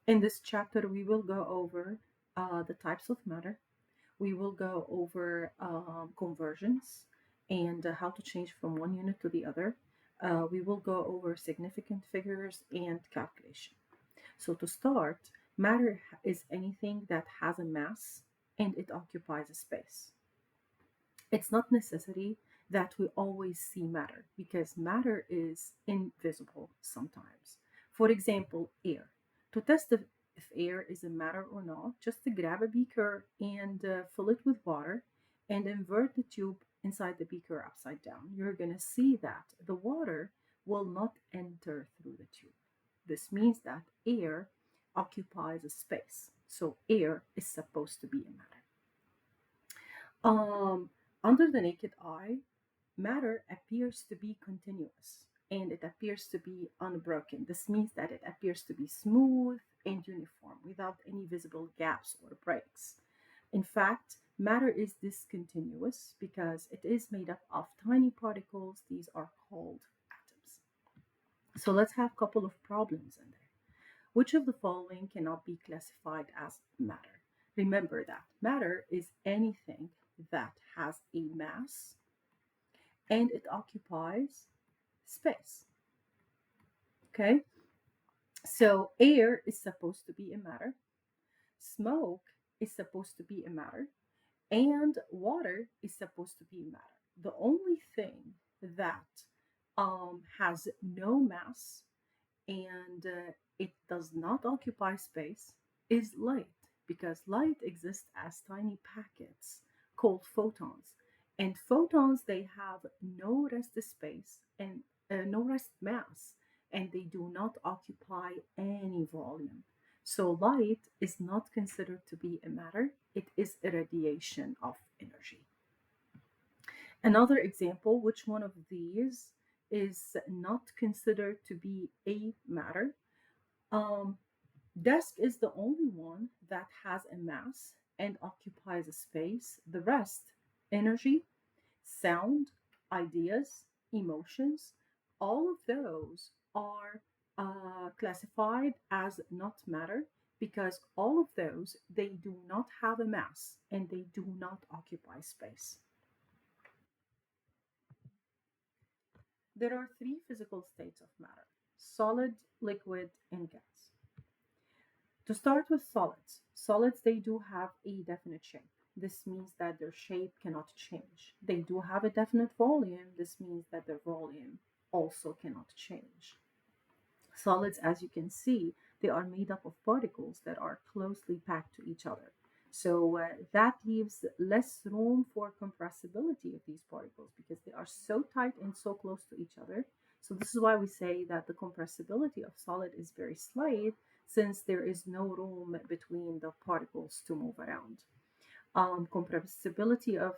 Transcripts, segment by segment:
In this chapter, we will go over the types of matter. We will go over conversions and how to change from one unit to the other. We will go over significant figures and calculation. So, to start, matter is anything that has a mass and it occupies a space. It's not necessary that we always see matter because matter is invisible sometimes. For example, air. To test if air is a matter or not, just to grab a beaker and fill it with water and invert the tube inside the beaker upside down. You're going to see that the water will not enter through the tube. This means that air occupies a space. So air is supposed to be a matter. Um, Under the naked eye, matter appears to be continuous and it appears to be unbroken. This means that it appears to be smooth and uniform without any visible gaps or breaks. In fact, matter is discontinuous because it is made up of tiny particles. These are called atoms. So let's have a couple of problems in there. Which of the following cannot be classified as matter? Remember that matter is anything that has a mass and it occupies space. Okay, so air is supposed to be a matter, smoke is supposed to be a matter, and water is supposed to be a matter. The only thing that has no mass and it does not occupy space is light because light exists as tiny packets called photons, and photons they have no rest space and no rest mass, and they do not occupy any volume. So light is not considered to be a matter, it is a radiation of energy. Another example, which one of these is not considered to be a matter? Um, Desk is the only one that has a mass and occupies a space. The rest, energy, sound, ideas, emotions, all of those are classified as not matter because all of those they do not have a mass and they do not occupy space. There are three physical states of matter: solid, liquid, and gas. To start with solids, solids they do have a definite shape. This means that their shape cannot change. They do have a definite volume. This means that their volume also cannot change. Solids, as you can see, they are made up of particles that are closely packed to each other. So that leaves less room for compressibility of these particles because they are so tight and so close to each other. So this is why we say that the compressibility of solid is very slight since there is no room between the particles to move around. Compressibility of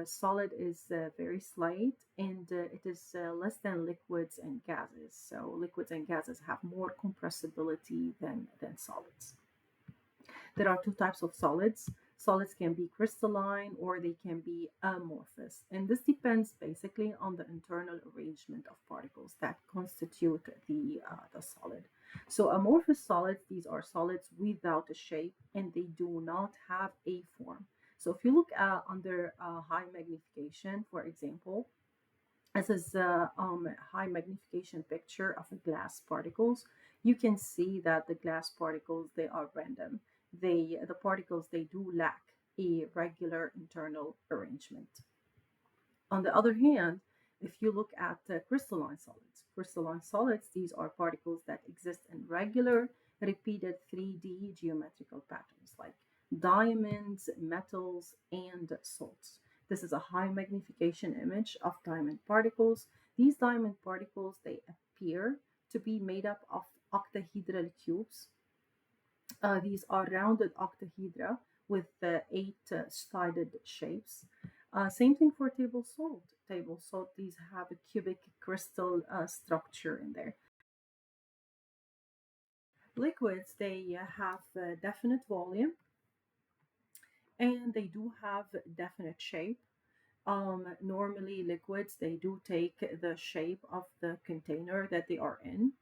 solid is very slight and it is less than liquids and gases. So liquids and gases have more compressibility than solids. There are two types of solids. Solids can be crystalline or they can be amorphous. And this depends basically on the internal arrangement of particles that constitute the solid. So amorphous solids, these are solids without a shape and they do not have a form. So if you look under high magnification, for example, this is a high magnification picture of the glass particles. You can see that the glass particles, they are random. The particles, they do lack a regular internal arrangement. On the other hand, if you look at crystalline solids, these are particles that exist in regular, repeated 3D geometrical patterns like diamonds, metals, and salts. This is a high magnification image of diamond particles. These diamond particles, they appear to be made up of octahedral cubes. These are rounded octahedra with eight sided shapes. Same thing for table salt. Table salt, these have a cubic crystal structure in there. Liquids, they have a definite volume and they do have definite shape. Normally, liquids, they do take the shape of the container that they are in.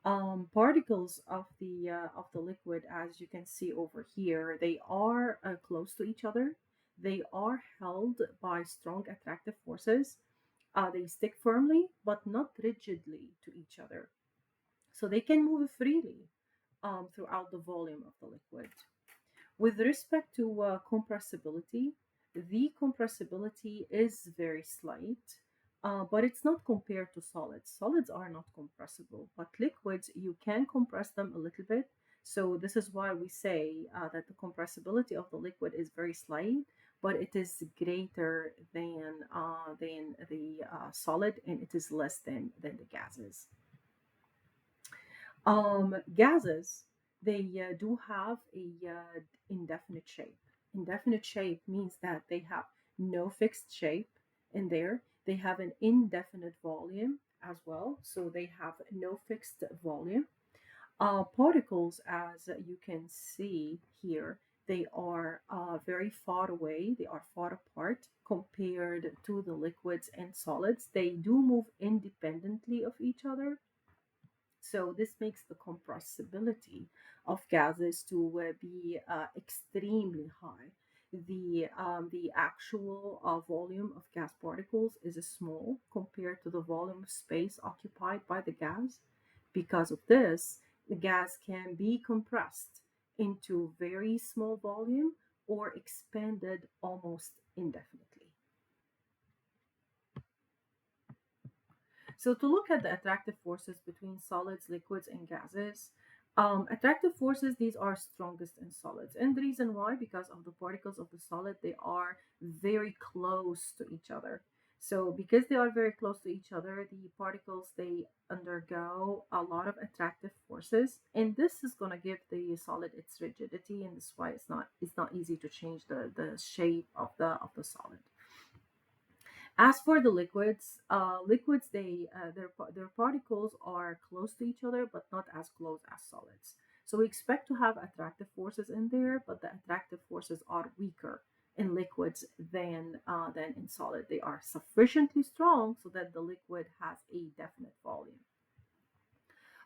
Particles of the liquid, as you can see over here, they are close to each other. They are held by strong attractive forces. They stick firmly but not rigidly to each other, so they can move freely throughout the volume of the liquid. With respect to compressibility, the compressibility is very slight, but it's not compared to solids. Solids are not compressible, but liquids, you can compress them a little bit. So this is why we say that the compressibility of the liquid is very slight, but it is greater than the solid, and it is less than the gases. Gases, they do have a indefinite shape. Indefinite shape means that they have no fixed shape in there. They have an indefinite volume as well, so they have no fixed volume. Particles, as you can see here, they are very far away. They are far apart compared to the liquids and solids. They do move independently of each other, so this makes the compressibility of gases to be extremely high. The actual volume of gas particles is small compared to the volume of space occupied by the gas. Because of this, the gas can be compressed into very small volume or expanded almost indefinitely. So to look at the attractive forces between solids, liquids, and gases, attractive forces, these are strongest in solids. And the reason why, because of the particles of the solid, they are very close to each other. So because they are very close to each other, the particles, they undergo a lot of attractive forces. And this is going to give the solid its rigidity. And that's why it's not easy to change the shape of the solid. As for the liquids, liquids their particles are close to each other, but not as close as solids. So we expect to have attractive forces in there, but the attractive forces are weaker in liquids than in solid. They are sufficiently strong so that the liquid has a definite volume.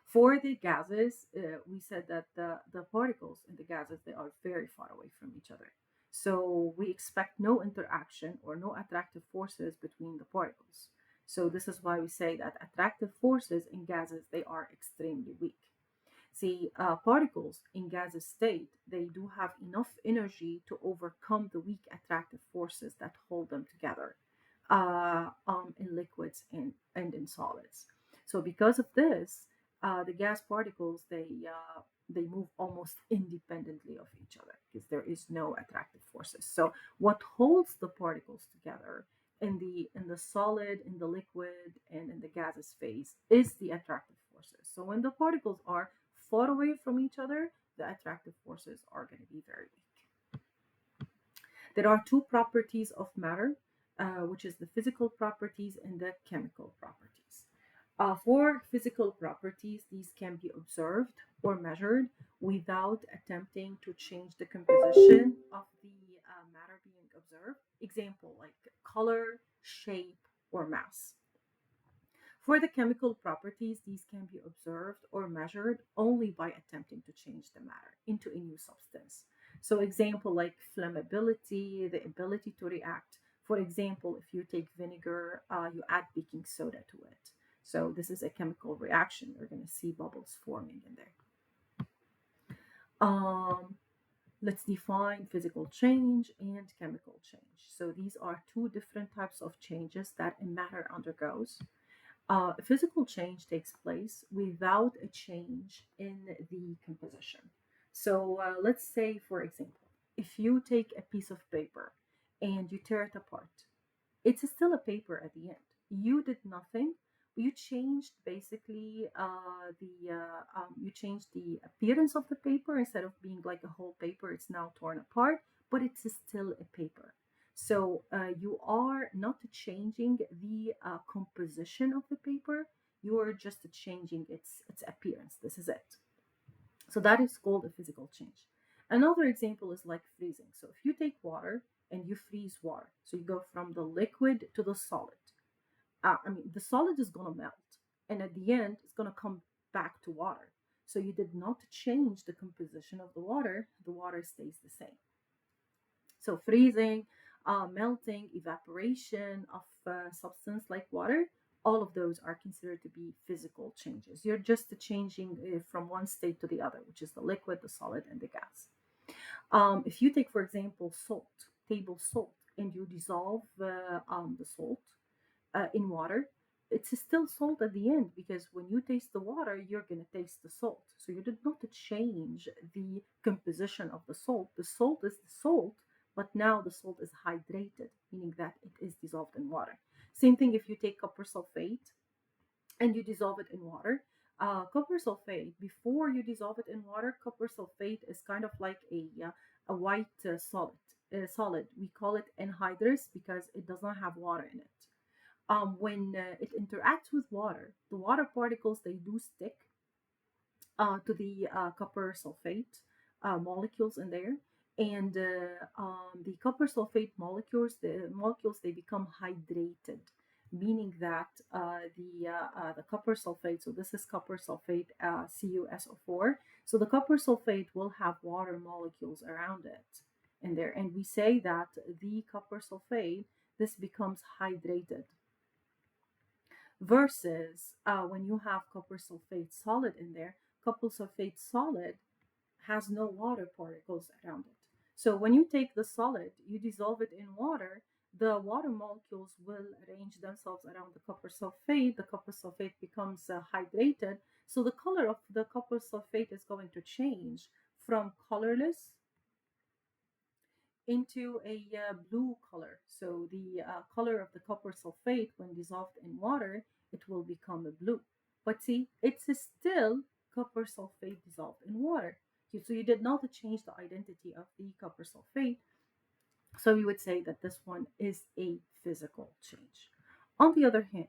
For the gases, we said that the particles in the gases, they are very far away from each other. So we expect no interaction or no attractive forces between the particles. So this is why we say that attractive forces in gases, they are extremely weak. See, particles in gaseous state, they do have enough energy to overcome the weak attractive forces that hold them together in liquids and in solids. So because of this, the gas particles, they move almost independently of each other because there is no attractive forces. So what holds the particles together in the solid, in the liquid, and in the gaseous phase is the attractive forces. So when the particles are far away from each other, the attractive forces are going to be very weak. There are two properties of matter, which is the physical properties and the chemical properties. For physical properties, these can be observed or measured without attempting to change the composition of the matter being observed. Example, like color, shape, or mass. For the chemical properties, these can be observed or measured only by attempting to change the matter into a new substance. So, example like flammability, the ability to react. For example, if you take vinegar, you add baking soda to it. So, this is a chemical reaction. You're going to see bubbles forming in there. Um, let's define physical change and chemical change. So, these are two different types of changes that a matter undergoes. Physical change takes place without a change in the composition. So let's say, for example, if you take a piece of paper and you tear it apart, it's still a paper at the end. You did nothing. You changed basically you changed the appearance of the paper. Instead of being like a whole paper, it's now torn apart, but it's still a paper. So you are not changing the composition of the paper. You are just changing its appearance. This is it. So that is called a physical change. Another example is like freezing. So if you take water and you freeze water, so you go from the liquid to the solid. The solid is going to melt, and at the end, it's going to come back to water. So you did not change the composition of the water stays the same. So freezing, melting, evaporation of substance like water, all of those are considered to be physical changes. You're just changing from one state to the other, which is the liquid, the solid, and the gas. If you take, for example, salt, table salt, and you dissolve the salt in water, it's still salt at the end because when you taste the water, you're going to taste the salt. So you did not change the composition of the salt. The salt is the salt, but now the salt is hydrated, meaning that it is dissolved in water. Same thing if you take copper sulfate and you dissolve it in water. Copper sulfate, before you dissolve it in water, copper sulfate is kind of like a white solid. We call it anhydrous because it does not have water in it. When it interacts with water, the water particles they do stick to the copper sulfate molecules in there, and the copper sulfate molecules they become hydrated, meaning that the copper sulfate. So this is copper sulfate CuSO4. So the copper sulfate will have water molecules around it in there, and we say that the copper sulfate this becomes hydrated versus when you have copper sulfate solid in there, copper sulfate solid has no water particles around it. So when you take the solid, you dissolve it in water, the water molecules will arrange themselves around the copper sulfate. The copper sulfate becomes hydrated. So the color of the copper sulfate is going to change from colorless into a blue color. So the color of the copper sulfate, when dissolved in water, it will become a blue. But see, it's still copper sulfate dissolved in water. So you did not change the identity of the copper sulfate. So we would say that this one is a physical change. On the other hand,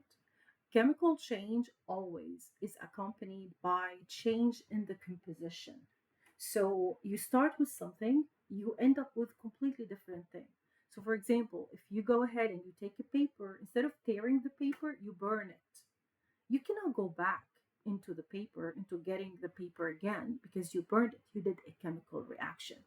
chemical change always is accompanied by change in the composition. So you start with something, you end up with completely different thing. So for example, if you go ahead and you take a paper, instead of tearing the paper, you burn it. You cannot go back into the paper, into getting the paper again because you burned it. You did a chemical reaction.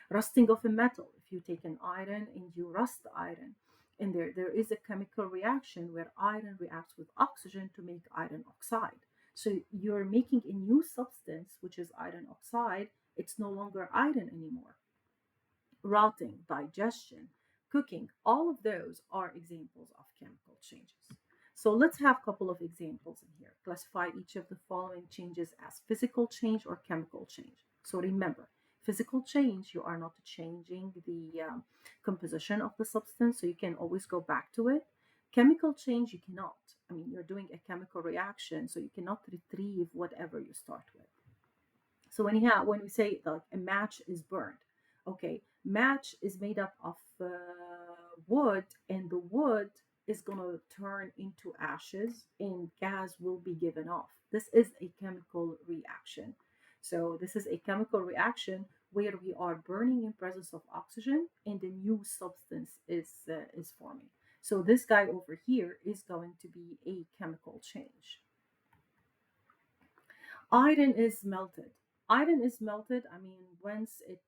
Rusting of a metal. If you take an iron and you rust the iron, and there is a chemical reaction where iron reacts with oxygen to make iron oxide. So you're making a new substance, which is iron oxide. It's no longer iron anymore. Rotting, digestion, cooking, all of those are examples of chemical changes. So let's have a couple of examples in here. Classify each of the following changes as physical change or chemical change. So remember, physical change, you are not changing the composition of the substance, so you can always go back to it. Chemical change, you cannot. I mean, you're doing a chemical reaction, so you cannot retrieve whatever you start with. So when we say like a match is burned, okay, match is made up of wood, and the wood is gonna turn into ashes, and gas will be given off. This is a chemical reaction. So this is a chemical reaction where we are burning in presence of oxygen, and a new substance is forming. So this guy over here is going to be a chemical change. Iron is melted. Iron is melted. I mean, once it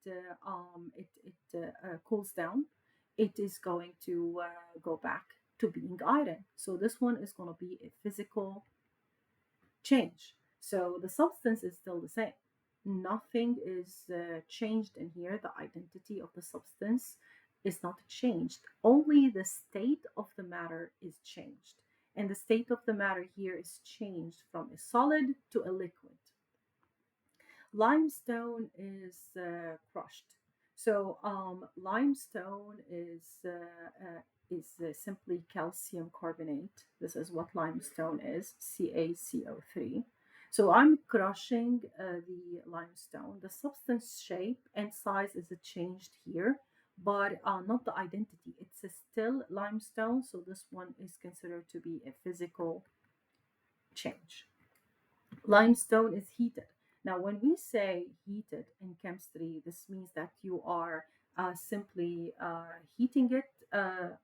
cools down, it is going to go back to being iron. So this one is going to be a physical change. So the substance is still the same. Nothing is changed in here. The identity of the substance is not changed. Only the state of the matter is changed. And the state of the matter here is changed from a solid to a liquid. Limestone is crushed. So limestone is simply calcium carbonate. This is what limestone is, CaCO3. So I'm crushing the limestone. The substance shape and size is changed here, but not the identity. It's still limestone, so this one is considered to be a physical change. Limestone is heated. Now, when we say heated in chemistry, this means that you are simply heating it,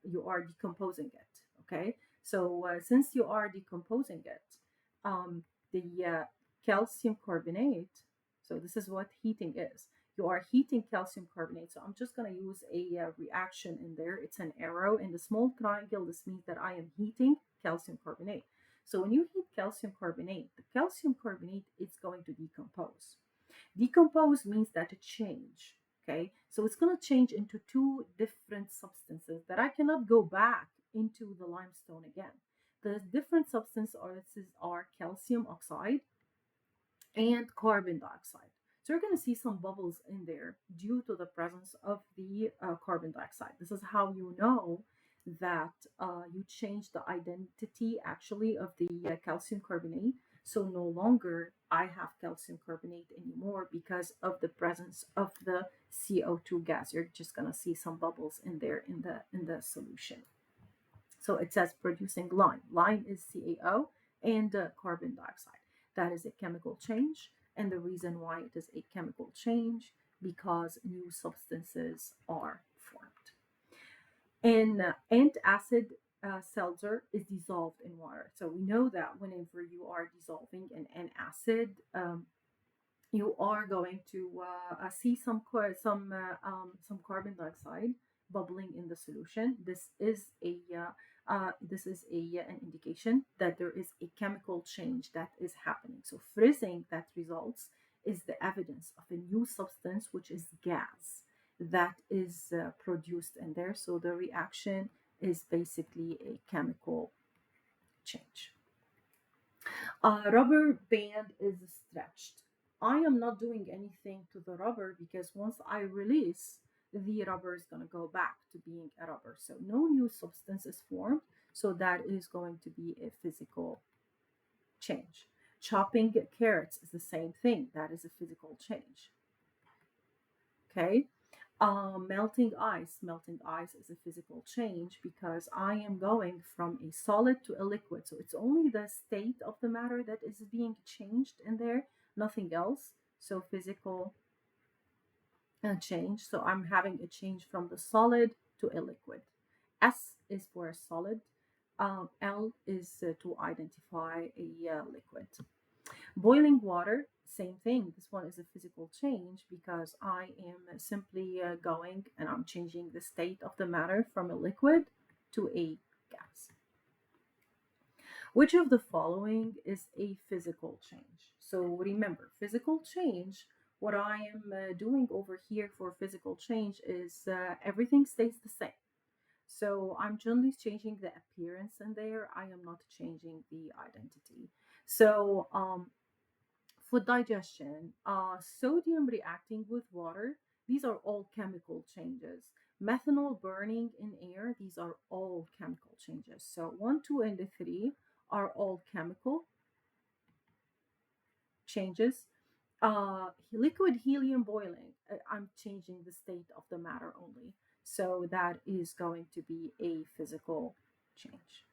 you are decomposing it. Okay, so since you are decomposing it, the calcium carbonate. So this is what heating is. You are heating calcium carbonate. So I'm just going to use a reaction in there. It's an arrow in the small triangle. This means that I am heating calcium carbonate. So when you heat calcium carbonate, the calcium carbonate is going to decompose. Decompose means that it change. Okay, so it's going to change into two different substances that I cannot go back into the limestone again. The different substances are calcium oxide and carbon dioxide. So you're going to see some bubbles in there due to the presence of the carbon dioxide. This is how you know that you change the identity actually of the calcium carbonate. So no longer I have calcium carbonate anymore because of the presence of the CO2 gas. You're just going to see some bubbles in there in the solution. So it says producing lime. Lime is CaO and carbon dioxide. That is a chemical change. And the reason why it is a chemical change, because new substances are formed. And antacid seltzer is dissolved in water. So we know that whenever you are dissolving in an acid, you are going to see some carbon dioxide bubbling in the solution. This is an indication that there is a chemical change that is happening. So freezing that results is the evidence of a new substance, which is gas, that is produced in there. So the reaction is basically a chemical change. Rubber band is stretched. I am not doing anything to the rubber because once I release, the rubber is going to go back to being a rubber. So no new substance is formed. So that is going to be a physical change. Chopping carrots is the same thing. That is a physical change. Okay. Melting ice. Melting ice is a physical change because I am going from a solid to a liquid. So it's only the state of the matter that is being changed in there, nothing else. So physical change. So I'm having a change from the solid to a liquid. S is for a solid. L is to identify a liquid. Boiling water, same thing. This one is a physical change because I am simply going and I'm changing the state of the matter from a liquid to a gas. Which of the following is a physical change? So remember, physical change, what I am doing over here for physical change is everything stays the same. So I'm generally changing the appearance in there. I am not changing the identity. So food digestion, sodium reacting with water, these are all chemical changes. Methanol burning in air, these are all chemical changes. So 1, 2, and 3 are all chemical changes. Liquid helium boiling, I'm changing the state of the matter only. So that is going to be a physical change.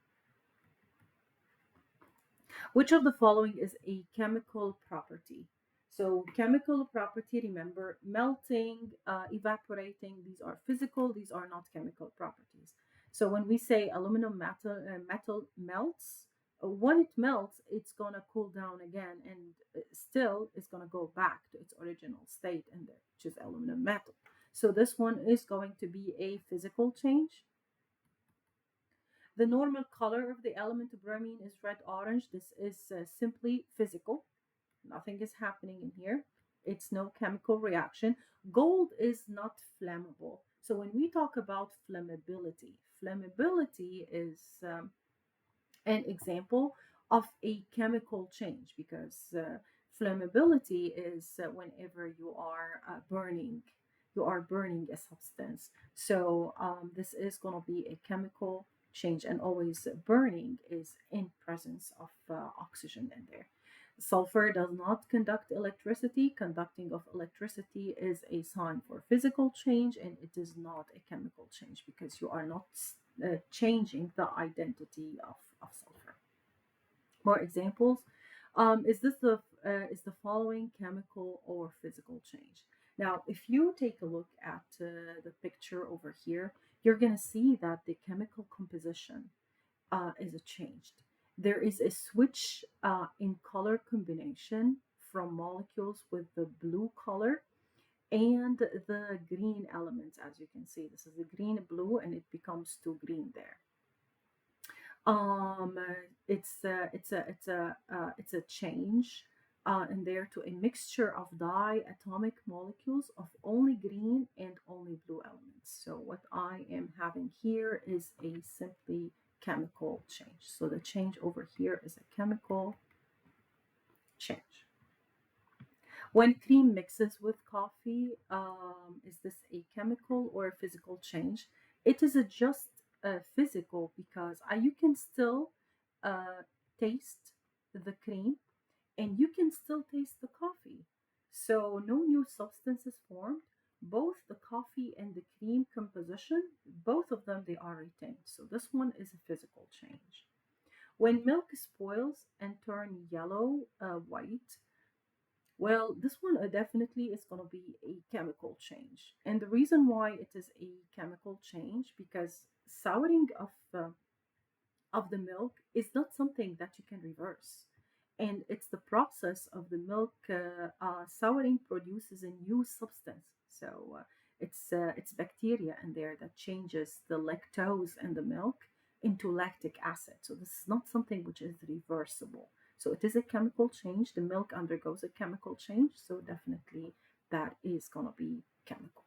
Which of the following is a chemical property? So chemical property, remember, melting, evaporating, these are physical, these are not chemical properties. So when we say aluminum metal melts, when it melts, it's going to cool down again and still it's going to go back to its original state in there, which is aluminum metal. So this one is going to be a physical change. The normal color of the element bromine is red-orange. This is simply physical. Nothing is happening in here. It's no chemical reaction. Gold is not flammable. So when we talk about flammability, flammability is an example of a chemical change because flammability is whenever you are burning a substance. So this is going to be a chemical change, and always burning is in presence of oxygen in there. Sulfur does not conduct electricity. Conducting of electricity is a sign for physical change, and it is not a chemical change because you are not changing the identity of sulfur. More examples. Is the following chemical or physical change? Now, if you take a look at the picture over here, you're going to see that the chemical composition is changed. There is a switch in color combination from molecules with the blue color and the green elements. As you can see, this is the green blue and it becomes to green there. Um, it's a change in there to a mixture of diatomic molecules of only green and only blue elements. So what I am having here is a simply chemical change. So the change over here is a chemical change. When cream mixes with coffee, is this a chemical or a physical change? It is just physical because you can still uh, taste the cream and you can still taste the coffee. So no new substance is formed. Both the coffee and the cream composition, both of them, they are retained. So this one is a physical change. When milk spoils and turn yellow, white, well, this one definitely is going to be a chemical change. And the reason why it is a chemical change because souring of the milk is not something that you can reverse. And it's the process of the milk souring produces a new substance. So it's bacteria in there that changes the lactose in the milk into lactic acid. So this is not something which is reversible. So it is a chemical change. The milk undergoes a chemical change. So definitely that is going to be chemical.